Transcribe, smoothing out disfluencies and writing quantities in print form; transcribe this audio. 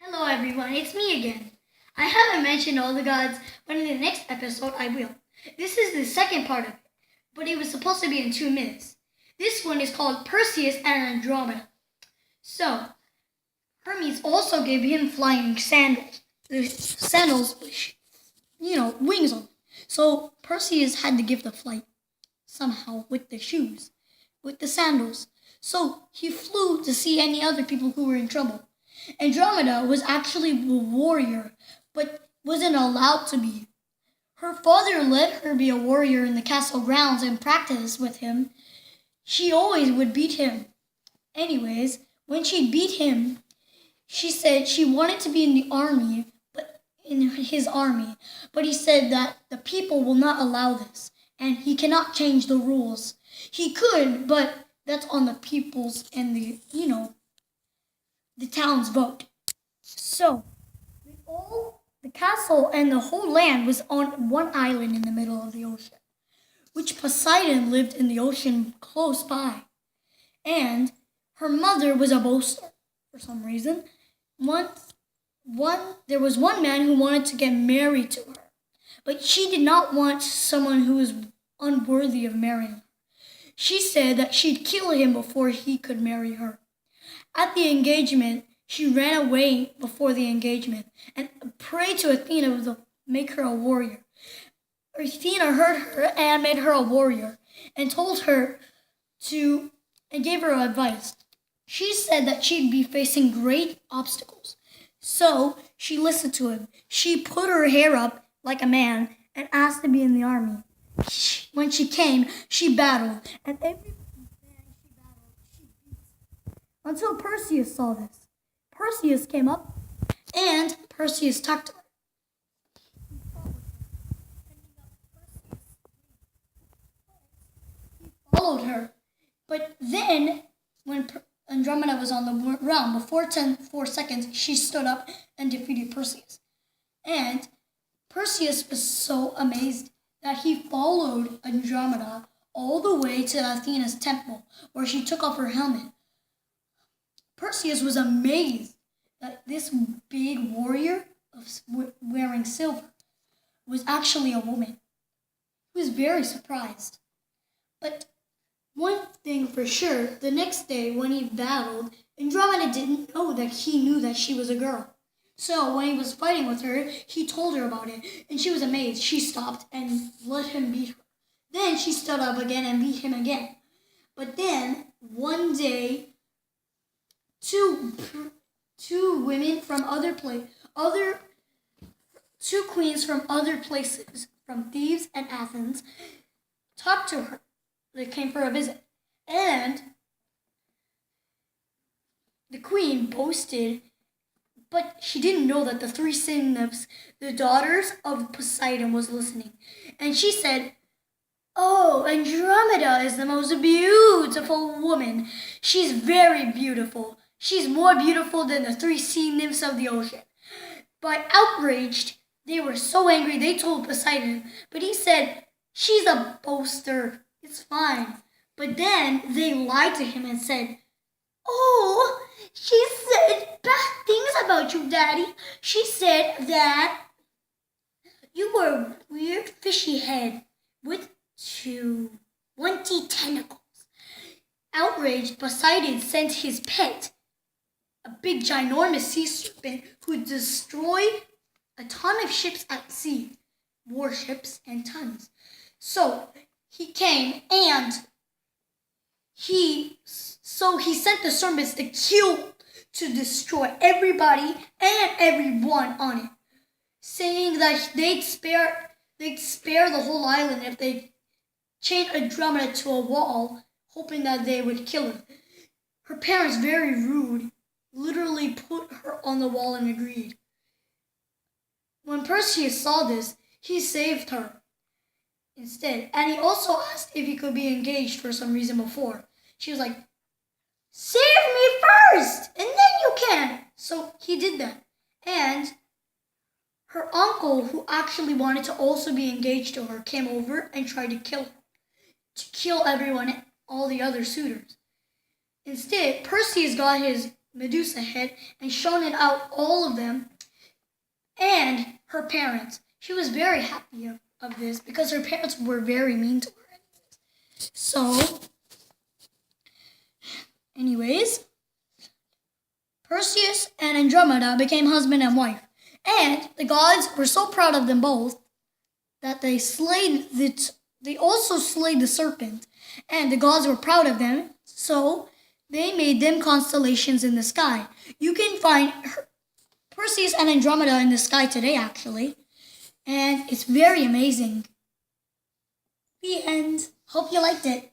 Hello everyone, it's me again. I haven't mentioned all the gods, but in the next episode I will. This is the second part of it, but it was supposed to be in 2 minutes. This one is called Perseus and Andromeda. So, Hermes also gave him flying sandals. The sandals with, wings on them. So Perseus had to give the flight somehow with the shoes, with the sandals. So he flew to see any other people who were in trouble. Andromeda was actually a warrior, but wasn't allowed to be. Her father let her be a warrior in the castle grounds and practice with him. She always would beat him. Anyways, when she beat him, she said she wanted to be in the army, but in his army. But he said that the people will not allow this, and he cannot change the rules. He could, but that's on the people's and the town's vote. So, the castle and the whole land was on one island in the middle of the ocean, which Poseidon lived in the ocean close by. And her mother was a boaster for some reason. There was one man who wanted to get married to her, but she did not want someone who was unworthy of marrying her. She said that she'd kill him before he could marry her. At the engagement, she ran away before the engagement and prayed to Athena to make her a warrior. Athena heard her and made her a warrior and told her and gave her advice. She said that she'd be facing great obstacles. So she listened to him. She put her hair up like a man and asked to be in the army. When she came, she battled, and every man she battled, she beat. Until Perseus saw this. Perseus came up, and Perseus talked to her. He followed her. But then, when Andromeda was on the ground, before 4 seconds, she stood up and defeated Perseus. And Perseus was so amazed that he followed Andromeda all the way to Athena's temple, where she took off her helmet. Perseus was amazed that this big warrior wearing silver was actually a woman. He was very surprised. But one thing for sure, the next day when he battled, Andromeda didn't know that he knew that she was a girl. So when he was fighting with her, he told her about it, and she was amazed. She stopped and let him beat her. Then she stood up again and beat him again. But then, one day, two women from two queens from other places, from Thebes and Athens, talked to her. They came for a visit. And the queen boasted, but she didn't know that the 3 sea nymphs, the daughters of Poseidon, was listening. And she said, "Oh, Andromeda is the most beautiful woman. She's very beautiful. She's more beautiful than the 3 sea nymphs of the ocean." But outraged, they were so angry they told Poseidon, but he said, "She's a boaster. It's fine." But then they lied to him and said, "Oh, she said bad things about you, Daddy. She said that you were a weird fishy head with 20 tentacles." Outraged, Poseidon sent his pet, a big ginormous sea serpent who destroyed a ton of ships at sea, warships and tons. So he came and he sent the serpents to destroy everybody and everyone on it, saying that they'd spare the whole island if they chained Andromeda to a wall, hoping that they would kill her. Her parents, very rude, literally put her on the wall and agreed. When Perseus saw this, he saved her instead. And he also asked if he could be engaged for some reason before. She was like, "Save me first, and then you can." So he did that. And her uncle, who actually wanted to also be engaged to her, came over and tried to kill everyone, all the other suitors. Instead, Perseus got his Medusa head and shown it out all of them and her parents. She was very happy of this because her parents were very mean to her. So, anyways, Perseus and Andromeda became husband and wife. And the gods were so proud of them both that they also slayed the serpent. And the gods were proud of them, so they made them constellations in the sky. You can find Perseus and Andromeda in the sky today, actually. And it's very amazing. The end. Hope you liked it.